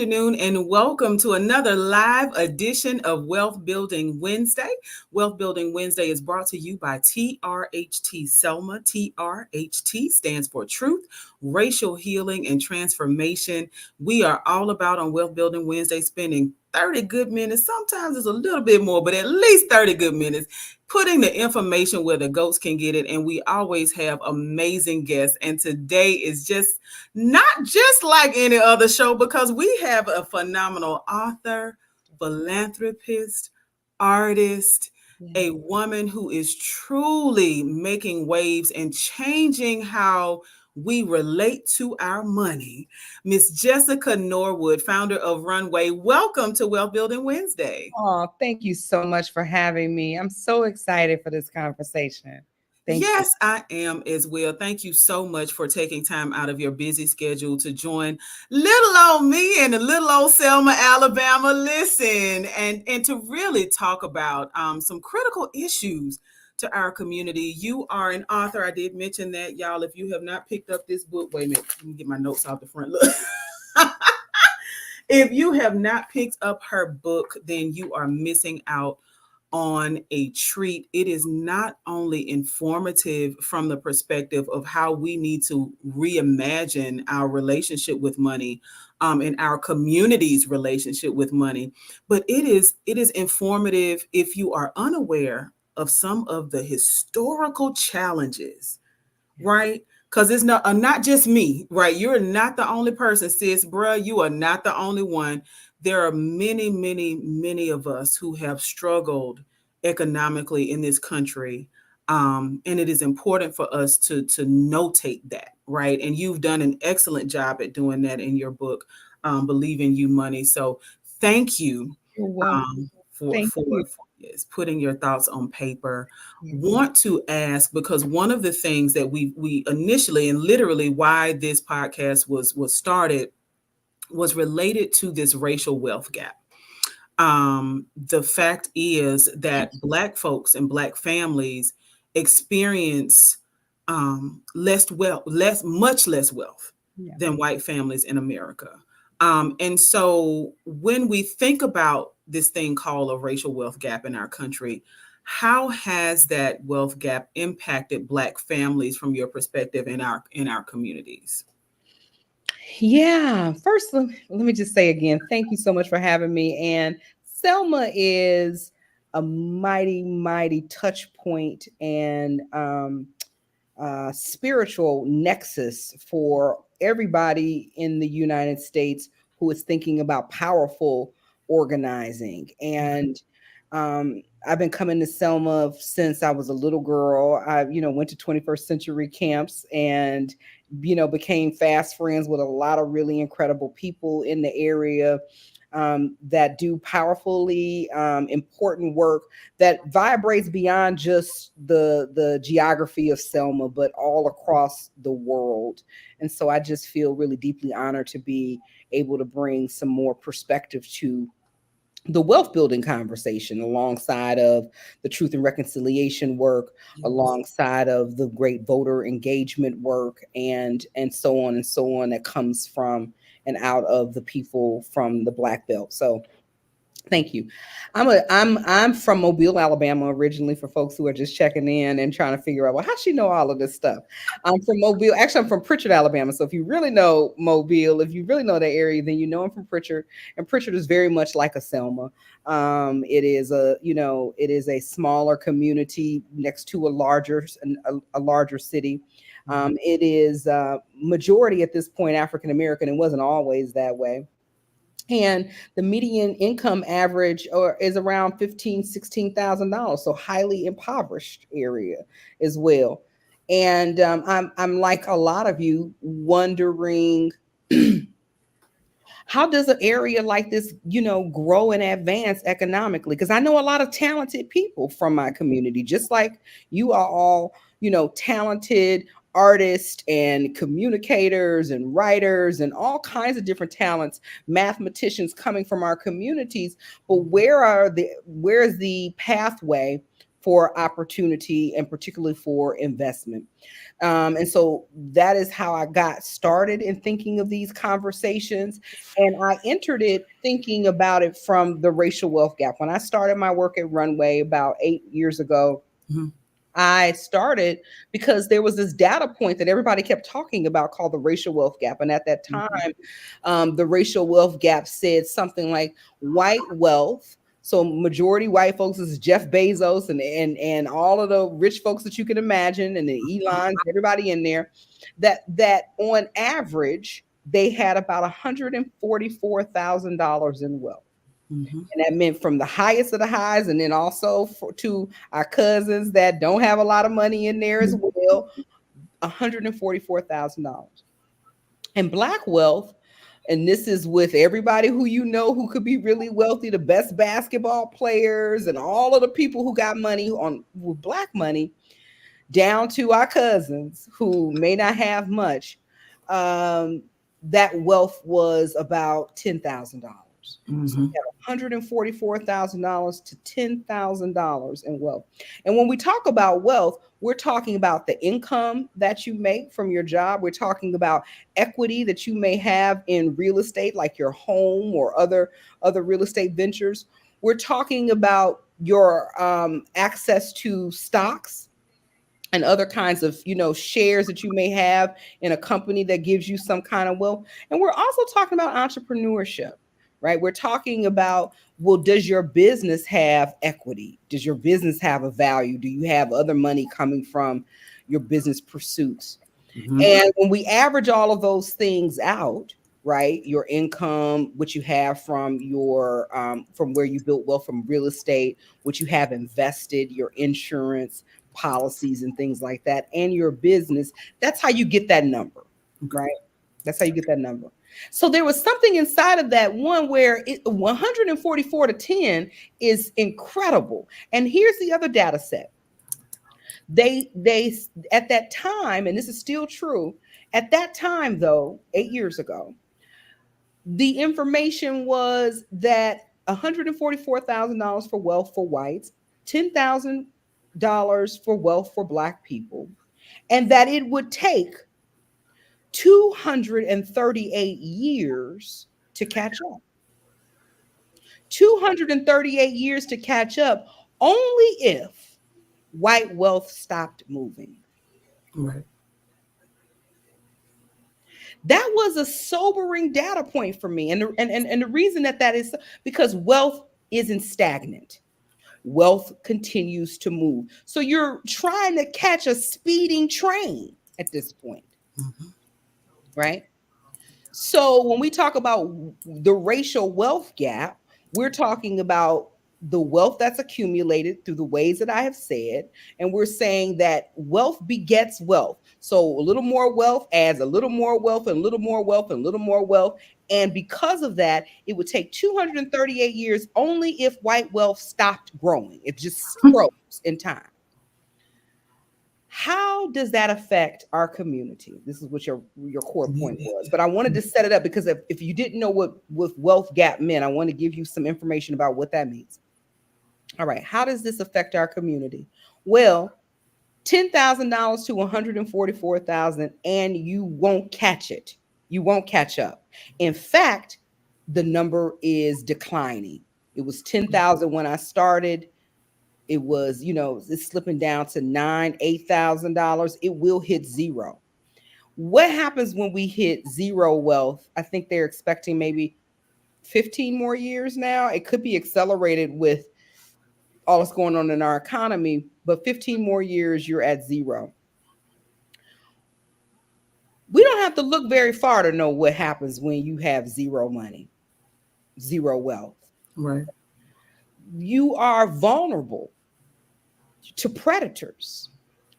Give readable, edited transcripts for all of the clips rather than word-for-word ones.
afternoon, and welcome to another live edition of Wealth Building Wednesday. Wealth Building Wednesday is brought to you by TRHT Selma. TRHT stands for Truth, Racial Healing, and Transformation. We are all about on Wealth Building Wednesday spending 30 good minutes. Sometimes it's a little bit more, but at least 30 good minutes putting the information where the goats can get it. And we always have amazing guests. And today is not just like any other show because we have a phenomenal author, philanthropist, artist, a woman who is truly making waves and changing how we relate to our money. Miss Jessica Norwood, founder of Runway. Welcome to Wealth Building Wednesday. Oh, thank you so much for having me. I'm so excited for this conversation. Yes, I am as well. Thank you so much for taking time out of your busy schedule to join little old me and the little old Selma, Alabama. Listen, and to really talk about some critical issues to our community. You are an author. I did mention that, y'all. If you have not picked up this book, wait a minute, let me get my notes off the front. Look. If you have not picked up her book, then you are missing out on a treat. It is not only informative from the perspective of how we need to reimagine our relationship with money, and our community's relationship with money, but it is informative if you are unaware of some of the historical challenges, right? Because it's not just me, right? You're not the only person, sis, bruh. You are not the only one. There are many, many, many of us who have struggled economically in this country. And it is important for us to notate that, right? And you've done an excellent job at doing that in your book, Believe in You Money. So thank you for yes, putting your thoughts on paper. Want to ask, because one of the things that we initially and literally why this podcast was started was related to this racial wealth gap. The fact is that Black folks and Black families experience much less wealth than white families in America. And so when we think about this thing called a racial wealth gap in our country, how has that wealth gap impacted Black families from your perspective in our communities? Yeah, first, let me just say again, thank you so much for having me. And Selma is a mighty, mighty touch point and spiritual nexus for everybody in the United States who is thinking about powerful organizing. And I've been coming to Selma since I was a little girl. I, went to 21st century camps and, became fast friends with a lot of really incredible people in the area that do powerfully important work that vibrates beyond just the geography of Selma, but all across the world. And so I just feel really deeply honored to be able to bring some more perspective to the wealth building conversation alongside of the truth and reconciliation work, alongside of the great voter engagement work, and so on and so on that comes from and out of the people from the Black Belt. So thank you. I'm from Mobile, Alabama, originally, for folks who are just checking in and trying to figure out, well, how she know all of this stuff? I'm from Mobile. Actually, I'm from Pritchard, Alabama. So if you really know Mobile, if you really know that area, then you know I'm from Pritchard. And Pritchard is very much like a Selma. It is a smaller community next to a larger city. It is majority at this point African American. It wasn't always that way. And the median income average is around $16,000, so highly impoverished area as well. And I'm like a lot of you wondering, how does an area like this, grow and advance economically? Because I know a lot of talented people from my community, just like you are all, talented artists and communicators and writers and all kinds of different talents, mathematicians coming from our communities. But where's the pathway for opportunity and particularly for investment. And so that is how I got started in thinking of these conversations. And I entered it thinking about it from the racial wealth gap. When I started my work at Runway about 8 years ago, Mhm. I started because there was this data point that everybody kept talking about called the racial wealth gap. And at that time, Mhm. the racial wealth gap said something like white wealth. So majority white folks is Jeff Bezos and all of the rich folks that you can imagine, and the Elons, everybody in there, that on average they had about $144,000 in wealth. Mhm. And that meant from the highest of the highs, and then also to our cousins that don't have a lot of money in there as well, $144,000. And black wealth, and this is with everybody who you know who could be really wealthy, the best basketball players and all of the people who got money on with black money, down to our cousins who may not have much. Um, that wealth was about $10,000. So we Mhm. have $144,000 to $10,000 in wealth. And when we talk about wealth, we're talking about the income that you make from your job. We're talking about equity that you may have in real estate, like your home or other real estate ventures. We're talking about your access to stocks and other kinds of shares that you may have in a company that gives you some kind of wealth. And we're also talking about entrepreneurship, right? We're talking about, well, does your business have equity? Does your business have a value? Do you have other money coming from your business pursuits? Mhm. And when we average all of those things out, right, your income, what you have from your from where you built wealth from real estate, what you have invested, your insurance policies and things like that, and your business, that's how you get that number, Okay. right? That's how you get that number. So there was something inside of that one where 144 to 10 is incredible. And here's the other data set. They at that time, and this is still true, at that time though, 8 years ago, the information was that $144,000 for wealth for whites, $10,000 for wealth for black people, and that it would take 238 years to catch up. 238 years to catch up, only if white wealth stopped moving. Right. That was a sobering data point for me. And the reason that is because wealth isn't stagnant. Wealth continues to move. So you're trying to catch a speeding train at this point, Mhm. right? So when we talk about the racial wealth gap, we're talking about the wealth that's accumulated through the ways that I have said. And we're saying that wealth begets wealth. So a little more wealth adds a little more wealth and a little more wealth and a little more wealth. And because of that, it would take 238 years only if white wealth stopped growing. It just froze in time. How does that affect our community? This is what your core point was. But I wanted to set it up because if you didn't know what wealth gap meant, I want to give you some information about what that means. All right, how does this affect our community? Well, $10,000 to 144,000, and you won't catch it. You won't catch up. In fact, the number is declining. It was 10,000 when I started. It was, it's slipping down to $8,000. It will hit zero. What happens when we hit zero wealth? I think they're expecting maybe 15 more years now. It could be accelerated with all that's going on in our economy, but 15 more years, you're at zero. We don't have to look very far to know what happens when you have zero money, zero wealth. Right. You are vulnerable to predators,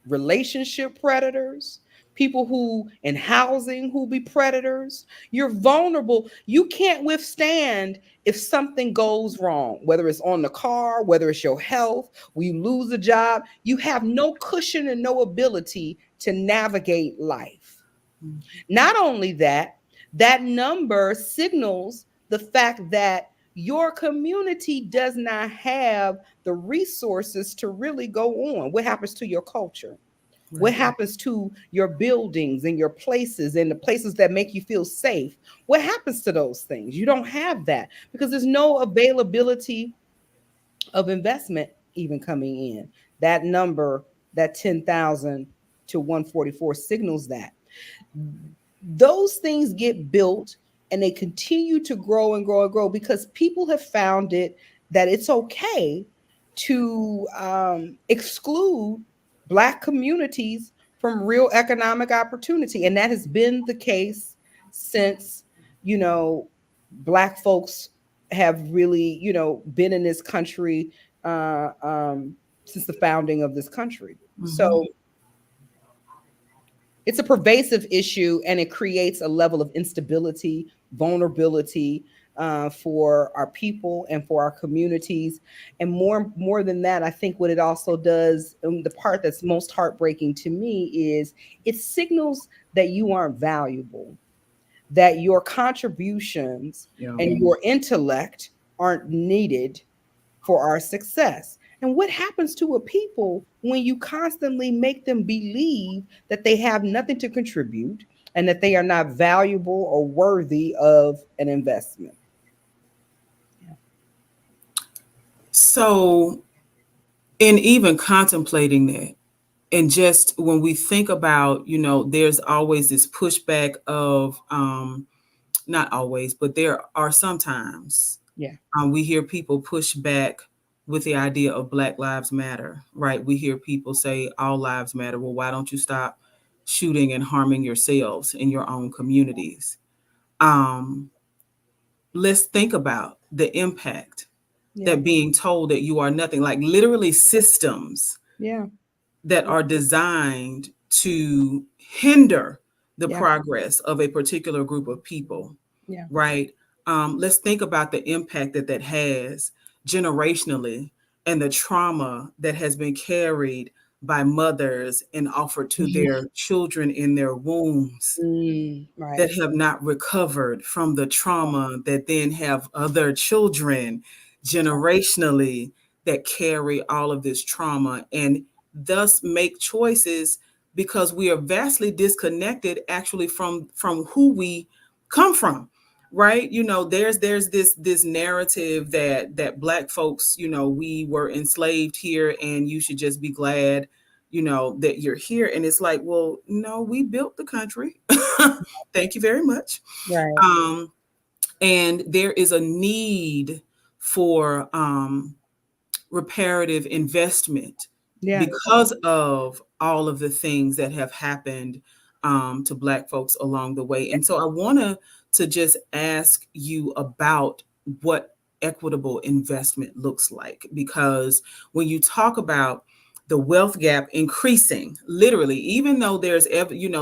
relationship predators, people who in housing who be predators. You're vulnerable. You can't withstand if something goes wrong, whether it's on the car, whether it's your health, we lose a job. You have no cushion and no ability to navigate life. Mhm. Not only that, that number signals the fact that your community does not have the resources to really go on. What happens to your culture? What Right. happens to your buildings and your places and the places that make you feel safe? What happens to those things? You don't have that because there's no availability of investment even coming in. That number, that 10,000 to 144 signals that those things get built and they continue to grow and grow and grow because people have found it that it's okay to exclude Black communities from real economic opportunity. And that has been the case since, you know, Black folks have really, been in this country since the founding of this country. Mm-hmm. So it's a pervasive issue and it creates a level of instability, vulnerability for our people and for our communities. And more than that, I think what it also does, and the part that's most heartbreaking to me, is it signals that you aren't valuable, that your contributions Yeah. and your intellect aren't needed for our success. And what happens to a people when you constantly make them believe that they have nothing to contribute and that they are not valuable or worthy of an investment? So, in even contemplating that, and just when we think about, there's always this pushback of, not always, but there are sometimes, Yeah. we hear people push back with the idea of Black Lives Matter, right? We hear people say all lives matter. Well, why don't you stop shooting and harming yourselves in your own communities? Um, let's think about the impact Yeah. that being told that you are nothing, like literally systems Yeah. that are designed to hinder the Yeah. progress of a particular group of people, Yeah. right? Let's think about the impact that that has generationally and the trauma that has been carried by mothers and offered to Yeah. their children in their wombs Right. that have not recovered from the trauma that then have other children generationally that carry all of this trauma and thus make choices because we are vastly disconnected actually from who we come from, right? There's this narrative that Black folks, we were enslaved here and you should just be glad that you're here. And it's like, well, no, we built the country. Thank you very much. Right. um and there is a need for reparative investment Yeah. because of all of the things that have happened to Black folks along the way. And so I want to just ask you about what equitable investment looks like, because when you talk about the wealth gap increasing, literally, even though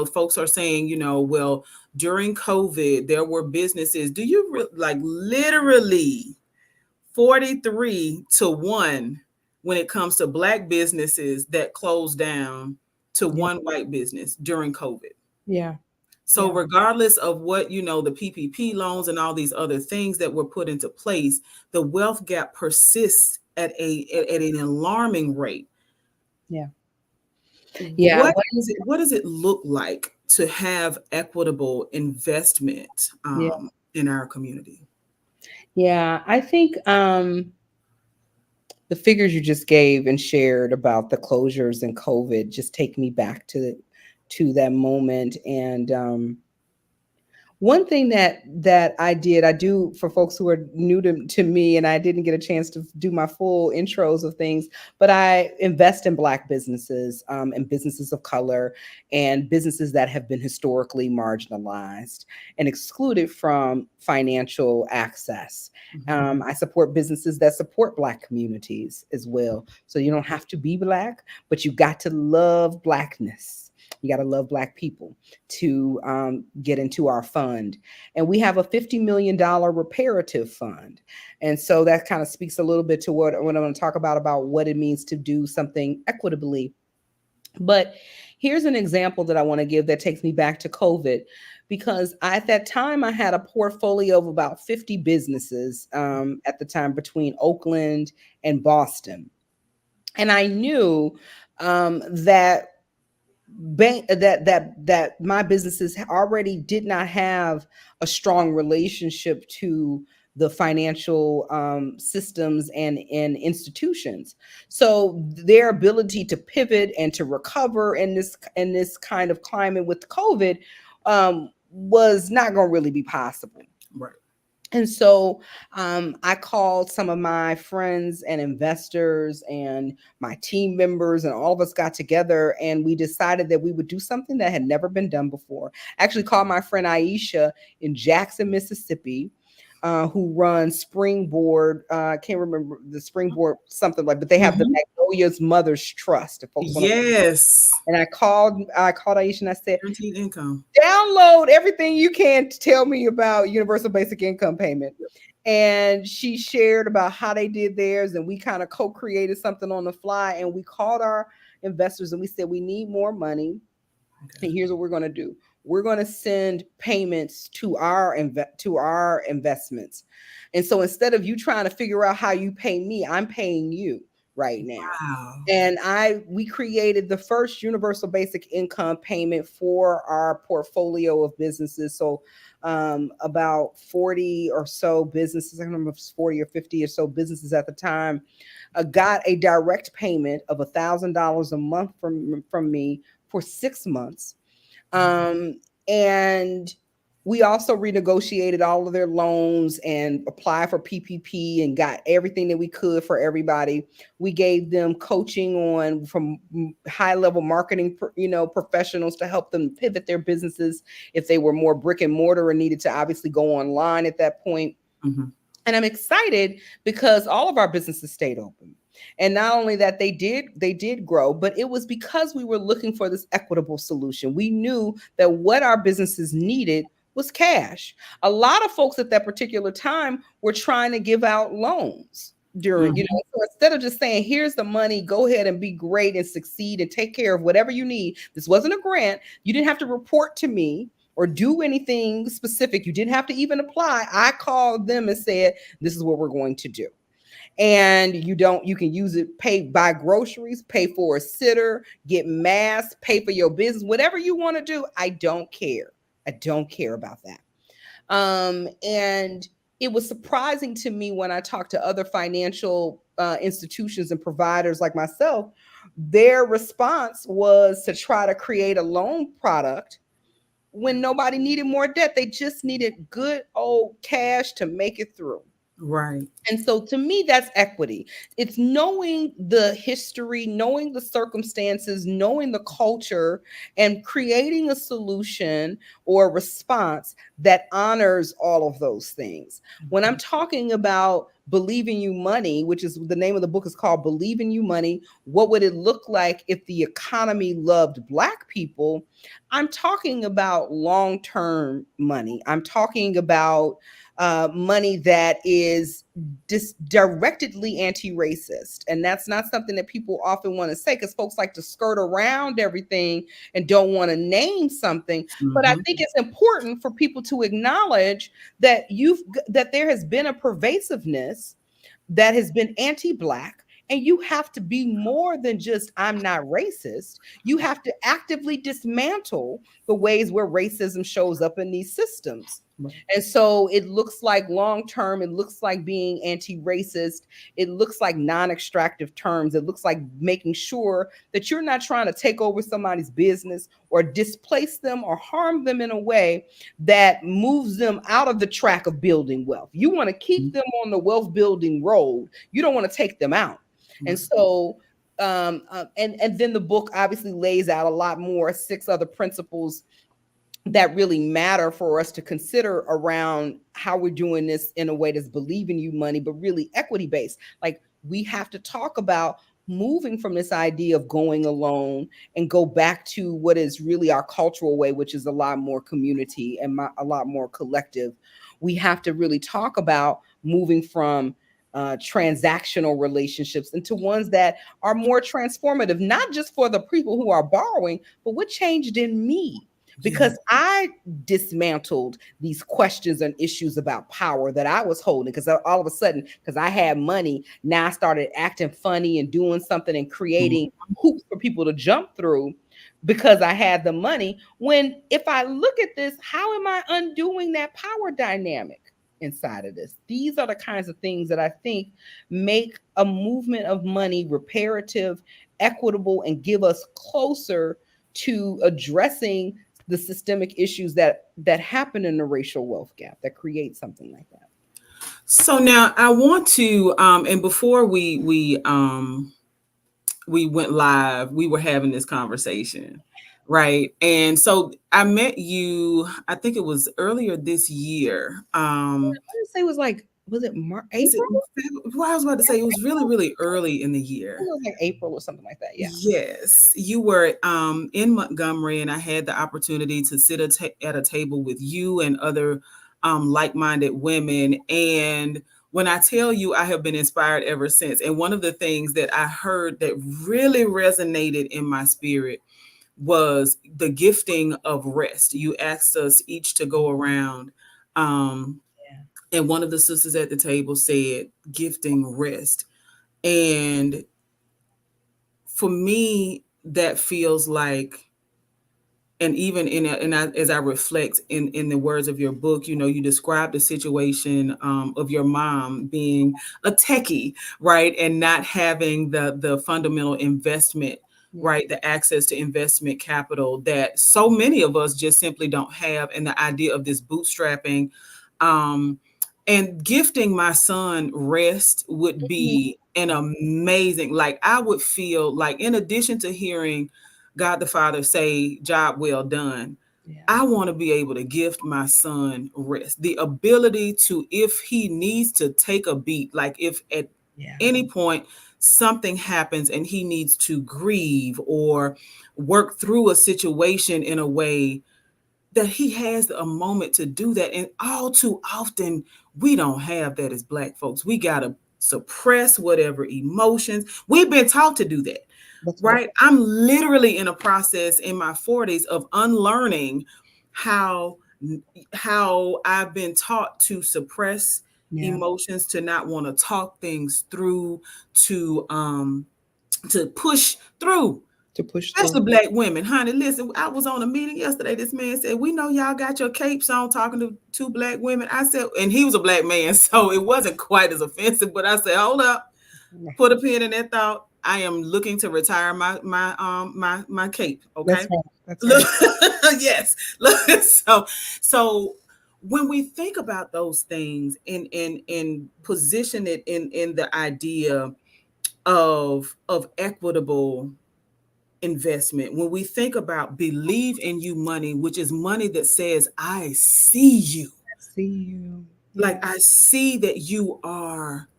folks are saying, well, during COVID, there were businesses. Do you like literally 43 to 1 when it comes to Black businesses that closed down to Yeah. one white business during COVID. Yeah. So Yeah. regardless of what, the PPP loans and all these other things that were put into place, the wealth gap persists at an alarming rate. Yeah. Yeah. What does it look like to have equitable investment Yeah. in our community? Yeah. I think the figures you just gave and shared about the closures and COVID just take me back to that moment. And one thing that I do for folks who are new to me, and I didn't get a chance to do my full intros of things, but I invest in Black businesses and businesses of color and businesses that have been historically marginalized and excluded from financial access. Mhm. I support businesses that support Black communities as well. So you don't have to be Black, but you got to love Blackness. You got to love Black people to get into our fund. And we have a $50 million reparative fund. And so that kind of speaks a little bit to what I'm going to talk about what it means to do something equitably. But Here's an example that I want to give that takes me back to COVID, because at that time I had a portfolio of about 50 businesses at the time between Oakland and Boston. And I knew that that my businesses already did not have a strong relationship to the financial systems and institutions. So their ability to pivot and to recover in this kind of climate with COVID was not going to really be possible. Right. And so I called some of my friends and investors and my team members, and all of us got together and we decided that we would do something that had never been done before. I actually called my friend Aisha in Jackson, Mississippi, who runs Springboard. I can't remember the Springboard something like, but they have the Hmm. Magnolia's Mothers Trust. If folks want to, Yes. and I called Aisha and I said, Guaranteed income. download everything you can to tell me about universal basic income payment. And she shared about how they did theirs, and we kind of co-created something on the fly, and we called our investors and we said we need more money, Okay. and here's what we're going to do. We're going to send payments to to our investments. And so instead of you trying to figure out how you pay me, I'm paying you right now. Wow. And we created the first universal basic income payment for our portfolio of businesses. So about 40 or so businesses, I don't remember if it's 40 or 50 or so businesses at the time, got a direct payment of $1,000 a month from me for 6 months. Um, and we also renegotiated all of their loans and applied for PPP and got everything that we could for everybody. We gave them coaching on from high level marketing, professionals to help them pivot their businesses if they were more brick and mortar and needed to obviously go online at that point. Hmm. And I'm excited because all of our businesses stayed open. And not only that, they did grow, but it was because we were looking for this equitable solution. We knew that what our businesses needed was cash. A lot of folks at that particular time were trying to give out loans during, Hmm. so instead of just saying, here's the money, go ahead and be great and succeed and take care of whatever you need. This wasn't a grant. You didn't have to report to me or do anything specific. You didn't have to even apply. I called them and said, this is what we're going to do. And you can use it, pay, buy groceries, pay for a sitter, get masks, pay for your business, whatever you want to do. I don't care. I don't care about that. And it was surprising to me when I talked to other financial institutions and providers like myself. Their response was to try to create a loan product when nobody needed more debt. They just needed good old cash to make it through. Right. And so to me, that's equity. It's knowing the history, knowing the circumstances, knowing the culture, and creating a solution or a response that honors all of those things. When I'm talking about Believing You Money, which is the name of the book is called Believing You Money, what would it look like if the economy loved Black people? I'm talking about long-term money. I'm talking about money that is directedly anti-racist, and that's not something that people often want to say because folks like to skirt around everything and don't want to name something. But I Hmm. think it's important for people to acknowledge that that there has been a pervasiveness that has been anti-Black, and you have to be more than just I'm not racist. You have to actively dismantle the ways where racism shows up in these systems. Right. And so it looks like long term, it looks like being anti racist, it looks like non extractive terms, it looks like making sure that you're not trying to take over somebody's business or displace them or harm them in a way that moves them out of the track of building wealth. You want to keep them on the wealth building road, you don't want to take them out. And so, and then the book obviously lays out a lot more, 6 other principles that really matter for us to consider around how we're doing this in a way that's believing you money, but really equity based. Like we have to talk about moving from this idea of going alone and go back to what is really our cultural way, which is a lot more community and a lot more collective. We have to really talk about moving from transactional relationships into ones that are more transformative, not just for the people who are borrowing, but what changed in me. Yeah. Because I dismantled these questions and issues about power that I was holding. Because all of a sudden, because I had money, now I started acting funny and doing something and Mhm. creating hoops for people to jump through because I had the money. When if I look at this, how am I undoing that power dynamic inside of this? These are the kinds of things that I think make a movement of money reparative, equitable, and give us closer to addressing the systemic issues that happen in the racial wealth gap that create something like that. So now I want to, and before we went live, we were having this conversation, right? And so I met you, I think it was earlier this year. I would say it was like, was it Was it April? well, I was about to say it was really, April? really early in the I think year. it was like April or something like that. Yeah. Yes, you were in Montgomery, and I had the opportunity to sit at a table with you and other like-minded women. And when I tell you, I have been inspired ever since. And one of the things that I heard that really resonated in my spirit was the gifting of rest. You asked us each to go around, um, Yeah. and one of the sisters at the table said, "Gifting rest." And for me, that feels like, and even as I reflect in the words of your book, you know, you describe the situation of your mom being a techie, right, and not having the fundamental investment, Yeah. right, the access to investment capital that so many of us just simply don't have, and the idea of this bootstrapping. Um, and gifting my son rest would Mhm. be an amazing, like, I would feel like, in addition to hearing God the Father say, "Job well done," Yeah. I want to be able to gift my son rest. The ability to, if he needs to take a beat, like if at Yeah. any point something happens and he needs to grieve or work through a situation in a way that he has a moment to do that. And all too often, we don't have that as Black folks. We got to suppress whatever emotions. We've been taught to do that, That's right. right? I'm literally in a process in my 40s of unlearning how I've been taught to suppress Yeah. emotions, to not want to talk things through, to push through. To push Especially through. Black women, honey. Listen, I was on a meeting yesterday. This man said, "We know y'all got your capes on," talking to two Black women. I said, and he was a Black man, so it wasn't quite as offensive. But I said, "Hold up, put a pin in that thought. I am looking to retire my cape." That's Okay, right. That's look, right. yes, look. So when we think about those things and position it in the idea of equitable investment, when we think about believe in you money, which is money that says, "I see you, See you. Yeah. like I see that you are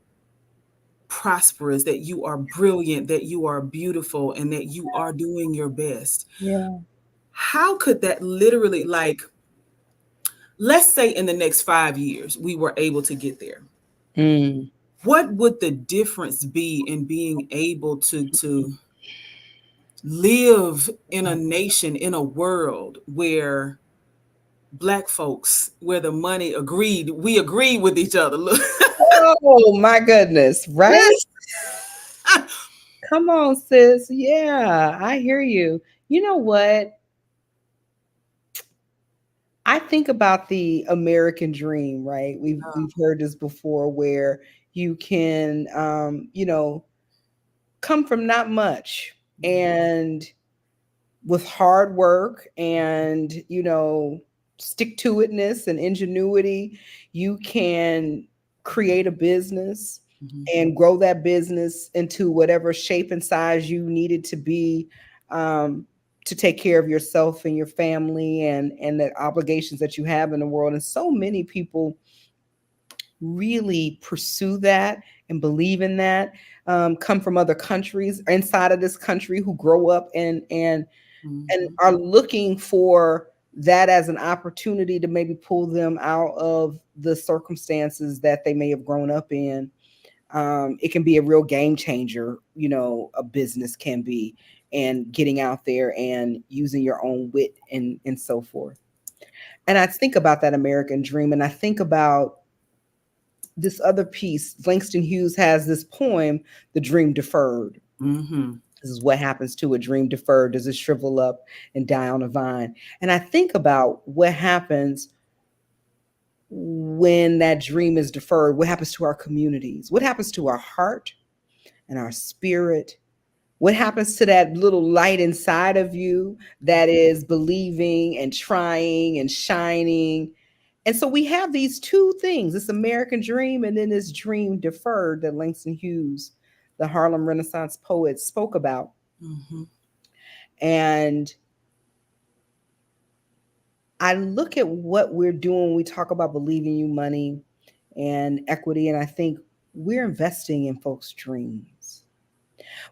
prosperous, that you are brilliant, that you are beautiful, and that you are doing your best." Yeah. How could that literally, like, let's say in the next 5 years we were able to get there, Mm. what would the difference be in being able to live in a nation, in a world where Black folks, where the money agreed, we agreed with each other. Look, Oh my goodness. Right? listen. Come on, sis. Yeah, I hear you. You know what? I think about the American dream, right? We've heard this before where you can come from not much and with hard work and stick to itness and ingenuity, you can create a business Mhm, and grow that business into whatever shape and size you need it to be, um, to take care of yourself and your family and the obligations that you have in the world. And so many people really pursue that and believe in that, come from other countries inside of this country who grow up and mhm, are looking for that as an opportunity to maybe pull them out of the circumstances that they may have grown up in. It can be a real game changer, a business can be, and getting out there and using your own wit and so forth. And I think about that American dream, and I think about this other piece. Langston Hughes has this poem, The Dream Deferred. Mm-hmm. This is what happens to a dream deferred. Does it shrivel up and die on a vine? And I think about what happens when that dream is deferred. What happens to our communities? What happens to our heart and our spirit? What happens to that little light inside of you that is believing and trying and shining? And so we have these two things, this American dream and then this dream deferred that Langston Hughes, the Harlem Renaissance poet, spoke about. Mm-hmm. And I look at what we're doing when we talk about believing you money and equity, and I think we're investing in folks' dreams.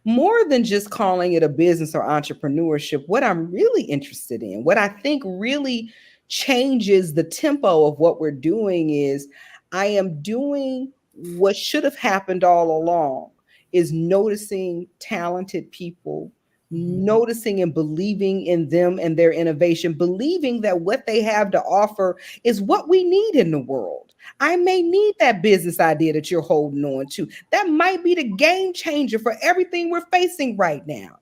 More than just calling it a business or entrepreneurship, what I'm really interested in, what I think really changes the tempo of what we're doing is I am doing what should have happened all along is noticing talented people, Mm-hmm. noticing and believing in them and their innovation, believing that what they have to offer is what we need in the world. I may need that business idea that you're holding on to. That might be the game changer for everything we're facing right now.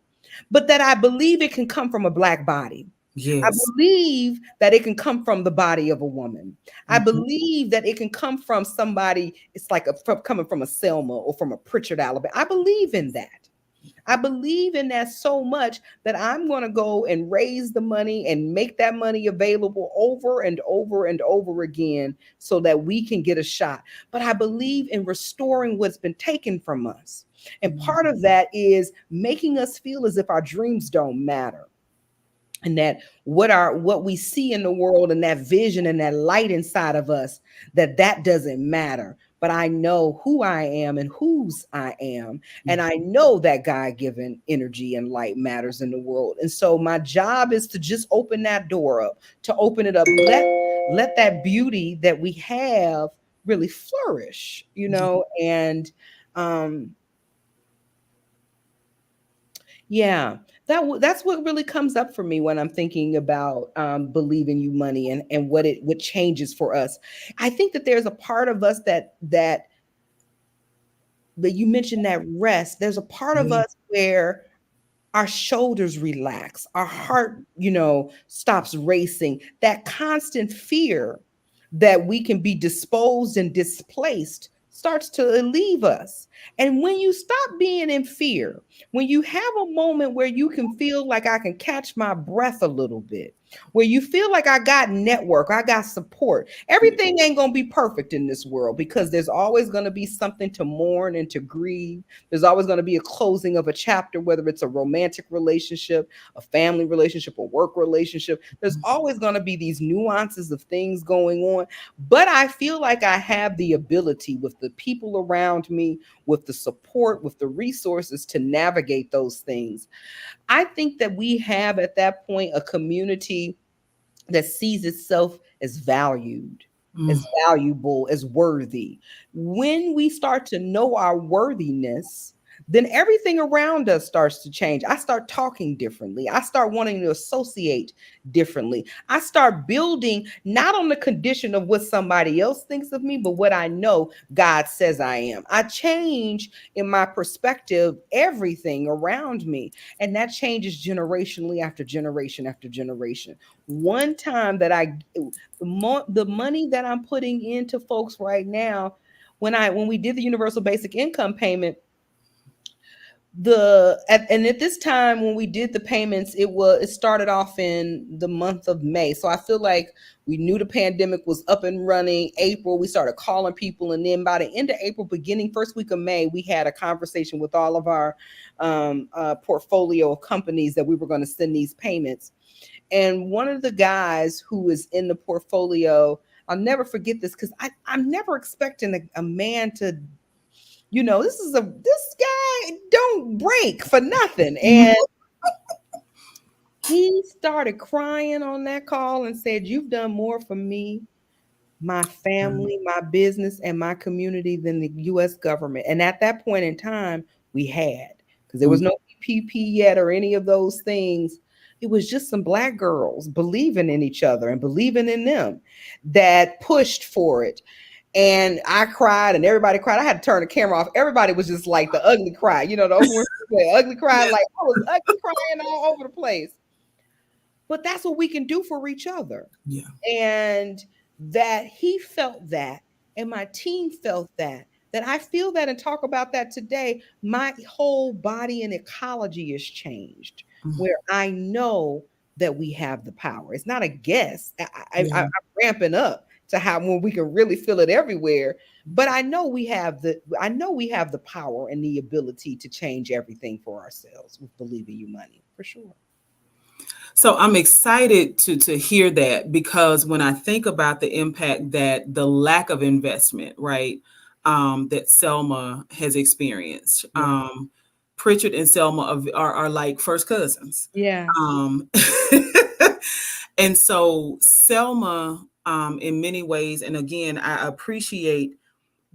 But that I believe it can come from a Black body. I Yes. believe that it can come from the body of a woman. I Mm-hmm. believe that it can come from somebody, it's like coming from a Selma or from a Pritchard, Alabama. I believe in that. I believe in that so much that I'm going to go and raise the money and make that money available over and over and over again so that we can get a shot. But I believe in restoring what's been taken from us. And part Mm-hmm. of that is making us feel as if our dreams don't matter, and that what we see in the world and that vision and that light inside of us, that doesn't matter. But I know who I am and whose I am, and I know that God-given energy and light matters in the world. And so my job is to just open that door up, to open it up, let that beauty that we have really flourish, and um yeah, that's what really comes up for me when I'm thinking about believing you money and what changes for us. I think that there's a part of us that you mentioned, that rest. There's a part of Yeah. us where our shoulders relax, our heart, stops racing. That constant fear that we can be disposed and displaced starts to leave us. And when you stop being in fear, when you have a moment where you can feel like I can catch my breath a little bit, where you feel like I got network, I got support. Everything ain't going to be perfect in this world because there's always going to be something to mourn and to grieve. There's always going to be a closing of a chapter, whether it's a romantic relationship, a family relationship, a work relationship. There's always going to be these nuances of things going on. But I feel like I have the ability with the people around me, with the support, with the resources to navigate those things. I think that we have at that point a community that sees itself as valued, Mm-hmm. as valuable, as worthy. When we start to know our worthiness, then everything around us starts to change. I start talking differently. I start wanting to associate differently. I start building not on the condition of what somebody else thinks of me, but what I know God says I am. I change in my perspective everything around me, and that changes generationally after generation after generation. One time that the money that I'm putting into folks right now, when we did the universal basic income payment, and at this time when we did the payments, it started off in the month of May. So I feel like we knew the pandemic was up and running. April, we started calling people, and then by the end of April, beginning first week of May, we had a conversation with all of our portfolio of companies that we were going to send these payments. And one of the guys who is in the portfolio, I'll never forget this because I'm never expecting a man to, this guy don't break for nothing. And he started crying on that call and said, "You've done more for me my Mhm. family, my business, and my community than the US government. And at that point in time, we had, because there Mhm. was no PPP yet or any of those things. It was just some Black girls believing in each other and believing in them that pushed for it. And I cried and everybody cried. I had to turn the camera off. Everybody was just like the ugly cry, the Oprah Winfrey ugly cry. Yes. Like I was ugly crying all over the place. But that's what we can do for each other. Yeah. And that he felt that, and my team felt that I feel that and talk about that today. My whole body and ecology is changed, Mhm. where I know that we have the power. It's not a guess. Yeah. I'm ramping up to how when we can really feel it everywhere. But I know we have the power and the ability to change everything for ourselves with Believe in You Money, for sure. So I'm excited to hear that, because when I think about the impact that the lack of investment, right, that Selma has experienced, Yeah. Pritchard and Selma are like first cousins. Yeah. Um, and so Selma, in many ways, and again, I appreciate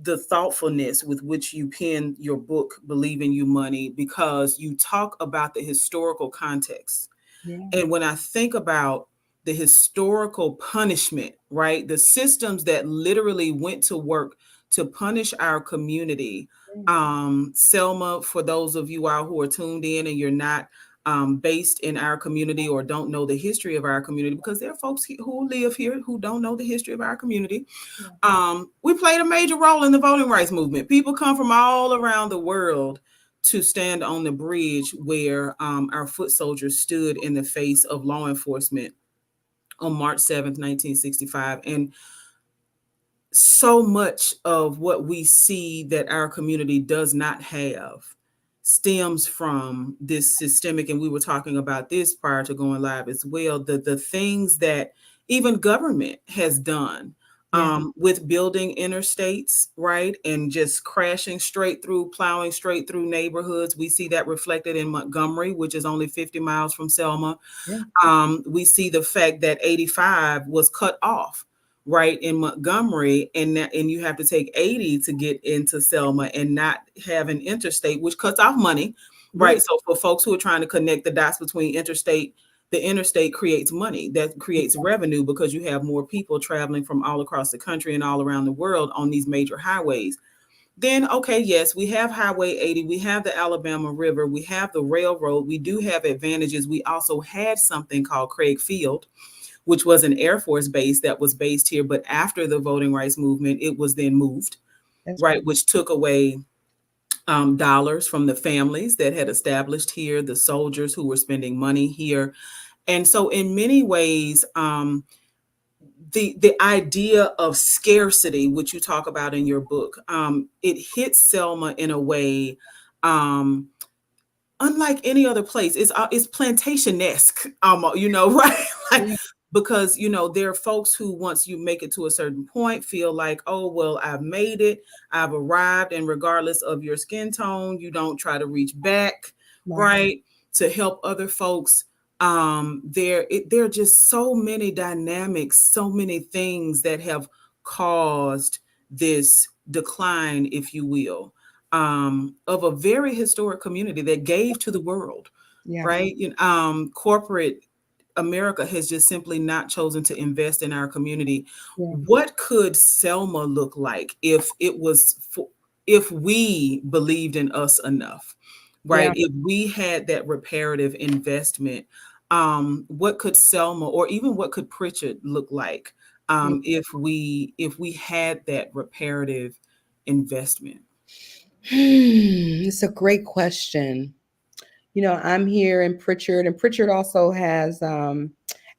the thoughtfulness with which you pen your book, Believe in You Money, because you talk about the historical context. Yeah. And when I think about the historical punishment, right, the systems that literally went to work to punish our community, Selma, for those of you out who are tuned in and you're not based in our community or don't know the history of our community, because there are folks who live here who don't know the history of our community. Yeah. We played a major role in the voting rights movement. People come from all around the world to stand on the bridge where our foot soldiers stood in the face of law enforcement on March 7th, 1965. And so much of what we see that our community does not have stems from this systemic, and we were talking about this prior to going live as well, the things that even government has done, Yeah. with building interstates, right, and just crashing straight through, plowing straight through neighborhoods. We see that reflected in Montgomery, which is only 50 miles from Selma. Yeah. We see the fact that 85 was cut off right in Montgomery, and you have to take 80 to get into Selma and not have an interstate, which cuts off money, Yeah. right? So for folks who are trying to connect the dots between interstate, the interstate creates money, that creates revenue, because you have more people traveling from all across the country and all around the world on these major highways. Then, okay, yes, we have Highway 80, we have the Alabama River, we have the railroad, we do have advantages. We also had something called Craig Field, which was an Air Force base that was based here. But after the voting rights movement, it was then moved, That's right. right, which took away dollars from the families that had established here, the soldiers who were spending money here. And so, in many ways, the idea of scarcity, which you talk about in your book, it hits Selma in a way unlike any other place. It's plantation-esque, right? Like, Yeah. because there are folks who, once you make it to a certain point, feel like, oh well, I've made it, I've arrived, and regardless of your skin tone, you don't try to reach back, Right. right, to help other folks. There are just so many dynamics, so many things that have caused this decline, if you will, of a very historic community that gave to the world, Yeah. right? Corporate America has just simply not chosen to invest in our community. Yeah. What could Selma look like if we believed in us enough, right? Yeah. If we had that reparative investment, what could Selma, or even what could Pritchard look like, Yeah. if we had that reparative investment? It's a great question. I'm here in Pritchard, and Pritchard also has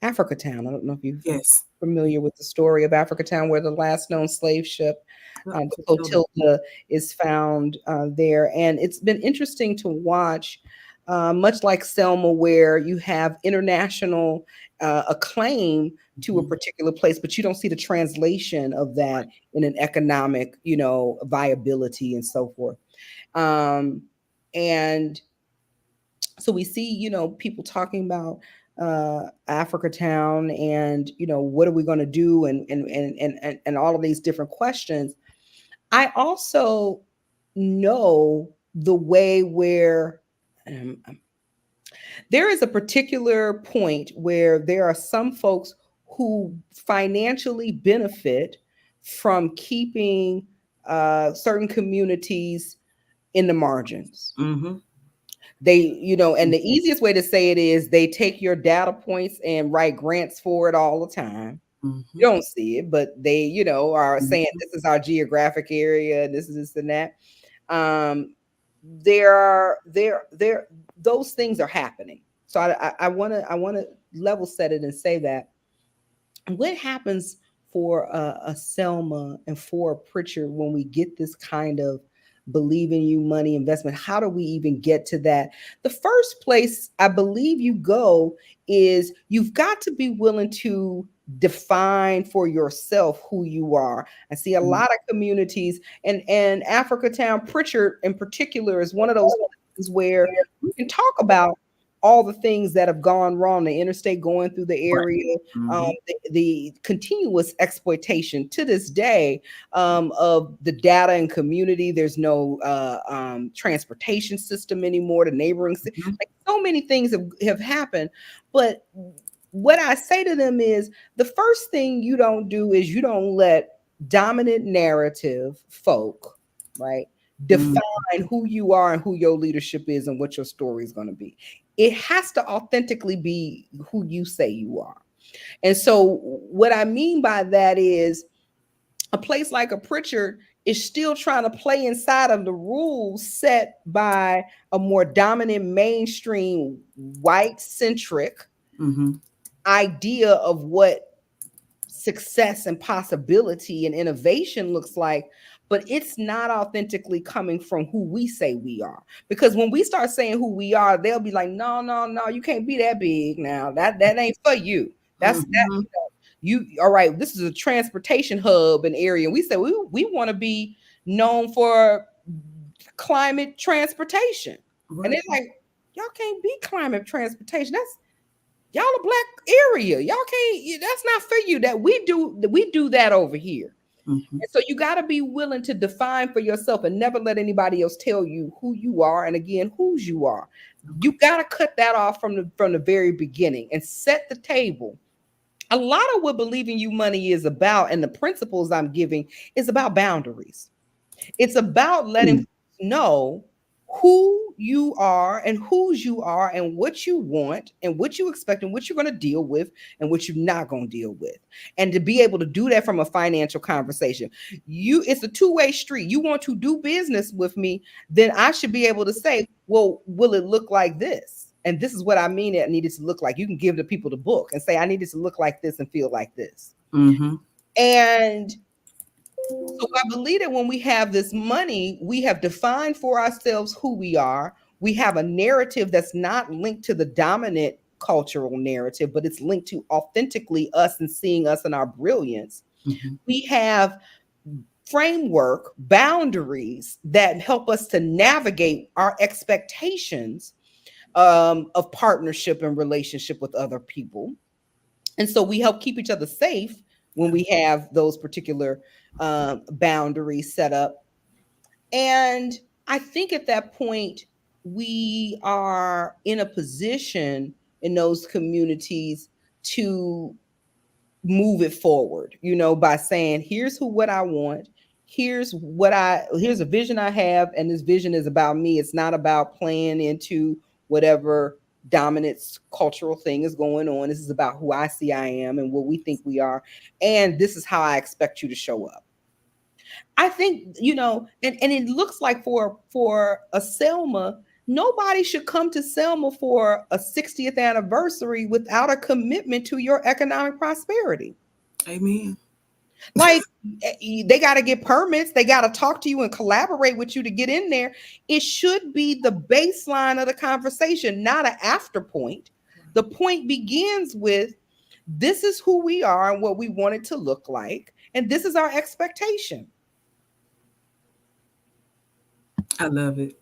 Africa Town. I don't know if you're Yes. familiar with the story of Africa Town, where the last known slave ship, Yep, the Clotilda. flotilla, is found there. And it's been interesting to watch, much like Selma, where you have international acclaim to a Mhm. particular place, but you don't see the translation of that Right. in an economic, viability and so forth. Um, and so we see, people talking about Africa Town, and what are we going to do, and all of these different questions. I also know the way where there is a particular point where there are some folks who financially benefit from keeping certain communities in the margins. Mm-hmm. And the easiest way to say it is they take your data points and write grants for it all the time. Mm-hmm. You don't see it, but they, are saying Mm-hmm. this is our geographic area, and this is this and that. Um, there those things are happening. So I want to level set it and say that what happens for a Selma and for a Pritchard when we get this kind of believe in you money investment? How do we even get to that? The first place I believe you go is you've got to be willing to define for yourself who you are. I see a lot of communities, and Africa Town, Pritchard in particular, is one of those places where you can talk about all the things that have gone wrong, the interstate going through the Right. area, Mm-hmm. the continuous exploitation to this day of the data and community. There's no transportation system anymore. The neighboring, Mm-hmm. like so many things have happened. But what I say to them is the first thing you don't do is you don't let dominant narrative folk, right, Mm-hmm. define who you are and who your leadership is and what your story is going to be. It has to authentically be who you say you are. And so, what I mean by that is a place like a Pritchard is still trying to play inside of the rules set by a more dominant, mainstream, white centric Mm-hmm. idea of what success and possibility and innovation looks like, but it's not authentically coming from who we say we are. Because when we start saying who we are, they'll be like, no, no, no, you can't be that big now. That ain't for you. That's that. Mm-hmm. You all right? This is a transportation hub and area. And we say we want to be known for climate transportation, and Right. they're like, y'all can't be climate transportation. That's y'all a black area. Y'all can't. That's not for you. That we do that over here. Mm-hmm. And so you got to be willing to define for yourself and never let anybody else tell you who you are and again whose you are. You got to cut that off from the very beginning and set the table. A lot of what believing you money is about and the principles I'm giving is about boundaries. It's about letting Mm-hmm. folks know who you are and whose you are and what you want and what you expect and what you're going to deal with and what you're not going to deal with. And to be able to do that from a financial conversation. It's a two-way street. You want to do business with me, then I should be able to say, well, will it look like this? And this is what I mean it needed to look like. You can give the people the book and say, I need it to look like this and feel like this. Mm-hmm. And so I believe that when we have this money, we have defined for ourselves who we are. We have a narrative that's not linked to the dominant cultural narrative, but it's linked to authentically us and seeing us in our brilliance. Mm-hmm. We have framework, boundaries that help us to navigate our expectations of partnership and relationship with other people. And so we help keep each other safe when we have those particular boundaries set up. And I think at that point, we are in a position in those communities to move it forward, by saying, here's what I want. Here's a vision I have, and this vision is about me. It's not about playing into whatever dominance cultural thing is going on. This is about who I see I am and what we think we are. And this is how I expect you to show up. I think, and it looks like for a Selma, nobody should come to Selma for a 60th anniversary without a commitment to your economic prosperity. Amen. Like they got to get permits, they got to talk to you and collaborate with you to get in there. It should be the baseline of the conversation, not an after point. The point begins with this is who we are and what we want it to look like, and this is our expectation. I love it.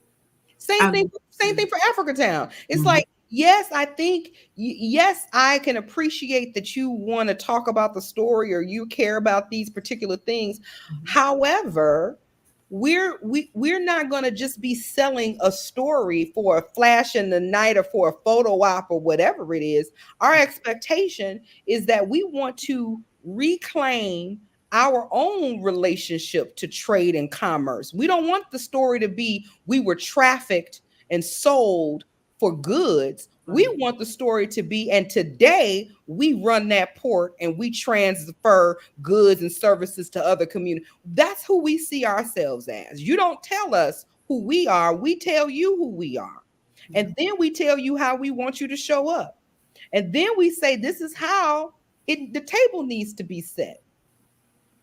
Same I thing, love same it. thing for Africa Town. It's Mm-hmm. like yes, I think yes, I can appreciate that you want to talk about the story or you care about these particular things. Mhm. However, we're not going to just be selling a story for a flash in the night or for a photo op or whatever it is. Our expectation is that we want to reclaim our own relationship to trade and commerce. We don't want the story to be we were trafficked and sold for goods. We Right. want the story to be, and today we run that port and we transfer goods and services to other communities. That's who we see ourselves as. You don't tell us who we are, we tell you who we are. Yeah. And then we tell you how we want you to show up. And then we say, this is how the table needs to be set.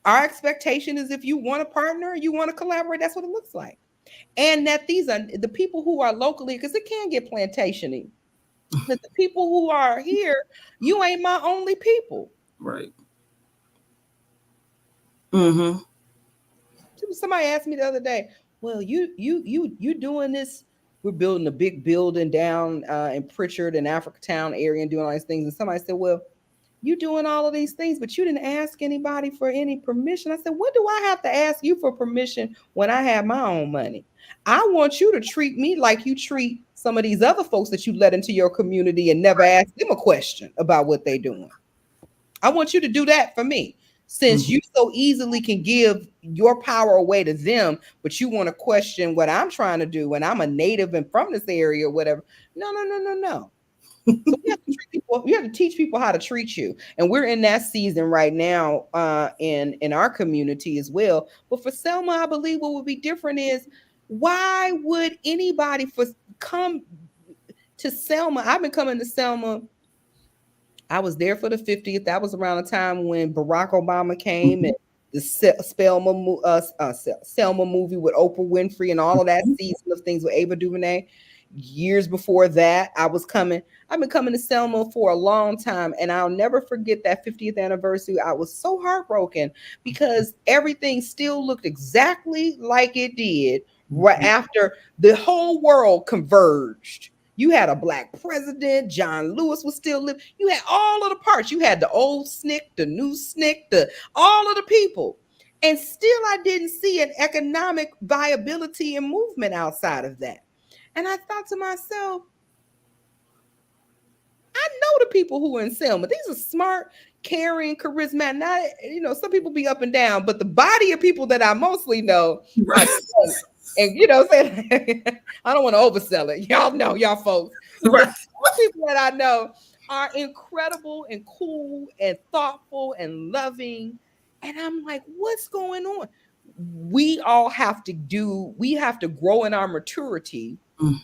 Our expectation is if you want a partner, you want to collaborate, that's what it looks like. And that these are the people who are locally, because it can get plantationy. But the people who are here, you ain't my only people. Right. Mm-hmm. Somebody asked me the other day, well, you doing this? We're building a big building down in Pritchard and Africatown area and doing all these things. And somebody said, well, you doing all of these things, but you didn't ask anybody for any permission. I said, what do I have to ask you for permission when I have my own money? I want you to treat me like you treat some of these other folks that you let into your community and never ask them a question about what they're doing. I want you to do that for me. Since Mm-hmm. you so easily can give your power away to them, but you want to question what I'm trying to do when I'm a native and from this area or whatever. No, no, no, no, no. So we have to treat people, we have to teach people how to treat you. And we're in that season right now in our community as well. But for Selma, I believe what would be different is why would anybody for come to Selma? I've been coming to Selma. I was there for the 50th. That was around the time when Barack Obama came Mm-hmm. and the Selma movie with Oprah Winfrey and all of that season of things with Ava DuVernay. Years before that, I was coming. I've been coming to Selma for a long time, and I'll never forget that 50th anniversary. I was so heartbroken because everything still looked exactly like it did right Mm-hmm. after the whole world converged. You had a black president. John Lewis was still living. You had all of the parts. You had the old SNCC, the new SNCC, the all of the people. And still I didn't see an economic viability and movement outside of that. And I thought to myself, I know the people who are in Selma. These are smart, caring, charismatic. Not, some people be up and down, but the body of people that I mostly know are Right. tight. And saying I don't want to oversell it. Y'all know, y'all folks. The Right. people that I know are incredible and cool and thoughtful and loving. And I'm like, what's going on? We have to grow in our maturity, Mm-hmm.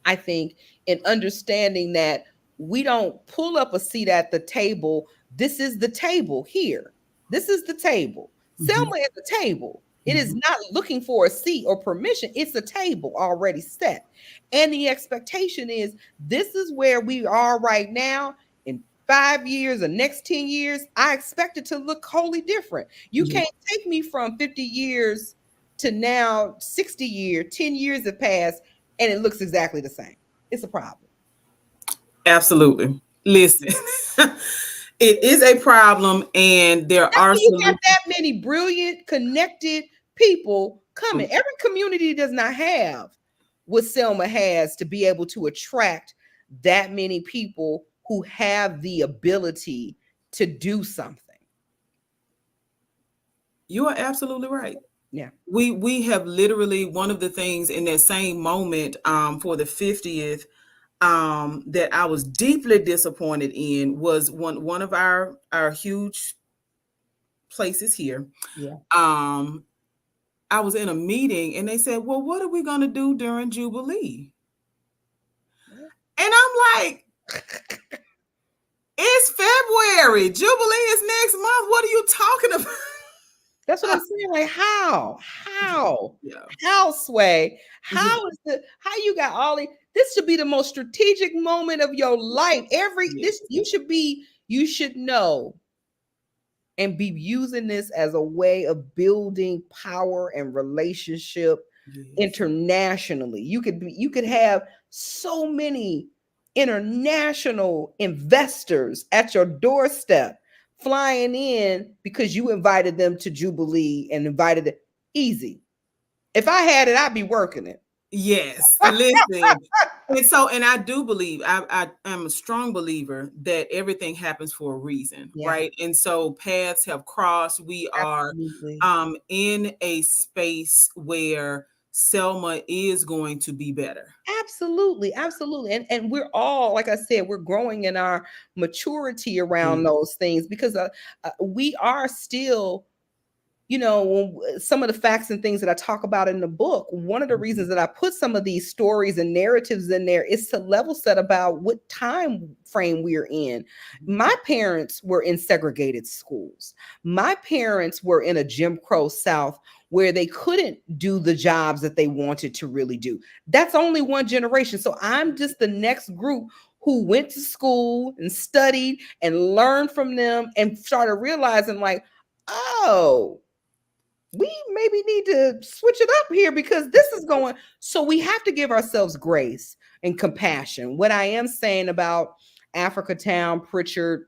I think, in understanding that we don't pull up a seat at the table. This is the table here. This is the table. Selma is the table. It is Mm-hmm. not looking for a seat or permission. It's a table already set. And the expectation is this is where we are right now. In 5 years or next 10 years, I expect it to look wholly different. You Yeah. can't take me from 50 years to now 60 years, 10 years have passed and it looks exactly the same. It's a problem. Absolutely. Listen, it is a problem, and there That's are when you got solutions. that many brilliant, connected people coming. Every community does not have what Selma has to be able to attract that many people who have the ability to do something. You are absolutely right. Yeah. We have literally one of the things in that same moment for the 50th that I was deeply disappointed in was one of our huge places here. Yeah. Um, I was in a meeting and they said, "Well, what are we going to do during Jubilee?" And I'm like, "It's February. Jubilee is next month. What are you talking about?" That's what I'm saying. Like, how? How? Yeah. How, Sway? Yeah. How you got all this should be the most strategic moment of your life. Yes. You should know and be using this as a way of building power and relationship Yes. internationally. You could have so many international investors at your doorstep flying in because you invited them to Jubilee and invited them. Easy. If I had it, I'd be working it. Yes, listen. And so, and I do believe, I am a strong believer that everything happens for a reason, Yeah, right? And so paths have crossed. We are absolutely. in a space where Selma is going to be better. Absolutely, absolutely. And we're all, like I said, we're growing in our maturity around Mm, those things because we are still, some of the facts and things that I talk about in the book, one of the mhm, reasons that I put some of these stories and narratives in there is to level set about what time frame we're in. My parents were in segregated schools. My parents were in a Jim Crow South where they couldn't do the jobs that they wanted to really do. That's only one generation. So I'm just the next group who went to school and studied and learned from them and started realizing, like, oh, we maybe need to switch it up here because this is going. So we have to give ourselves grace and compassion. What I am saying about Africa Town, Pritchard,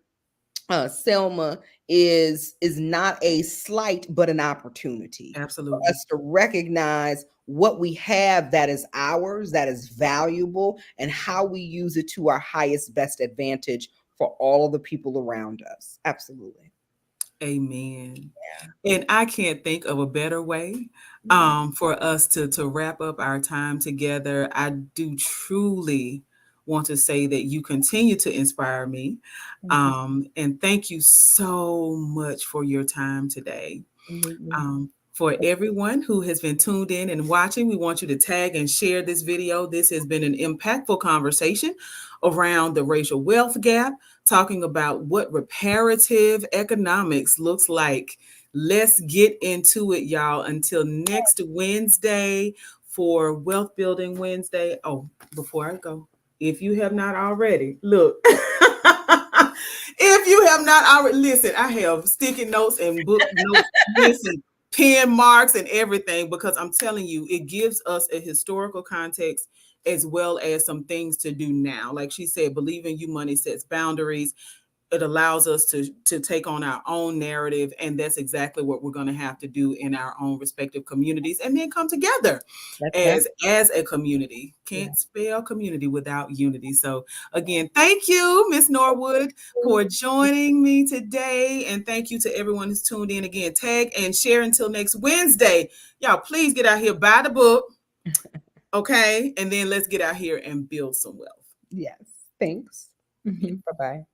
Selma is not a slight but an opportunity for absolutely. us to recognize what we have that is ours, that is valuable, and how we use it to our highest best advantage for all of the people around us. Absolutely. Amen. And I can't think of a better way Yeah. for us to wrap up our time together. I do truly want to say that you continue to inspire me. Mhm. And thank you so much for your time today. Absolutely. For everyone who has been tuned in and watching, we want you to tag and share this video. This has been an impactful conversation around the racial wealth gap, talking about what reparative economics looks like. Let's get into it, y'all. Until next Wednesday for Wealth Building Wednesday. Oh, before I go, if you have not already, look. If you have not already, listen, I have sticky notes and book notes. Listen, pen marks and everything because I'm telling you, it gives us a historical context as well as some things to do now. Like she said, believe in you money sets boundaries. It allows us to take on our own narrative, and that's exactly what we're going to have to do in our own respective communities and then come together That's that. as a community. Yeah. Can't spell community without unity. So again, thank you, Miss Norwood, for joining me today, and thank you to everyone who's tuned in. Again, tag and share until next Wednesday. Y'all please get out here, buy the book, okay, and then let's get out here and build some wealth. Yes. Thanks. Yeah. Bye bye.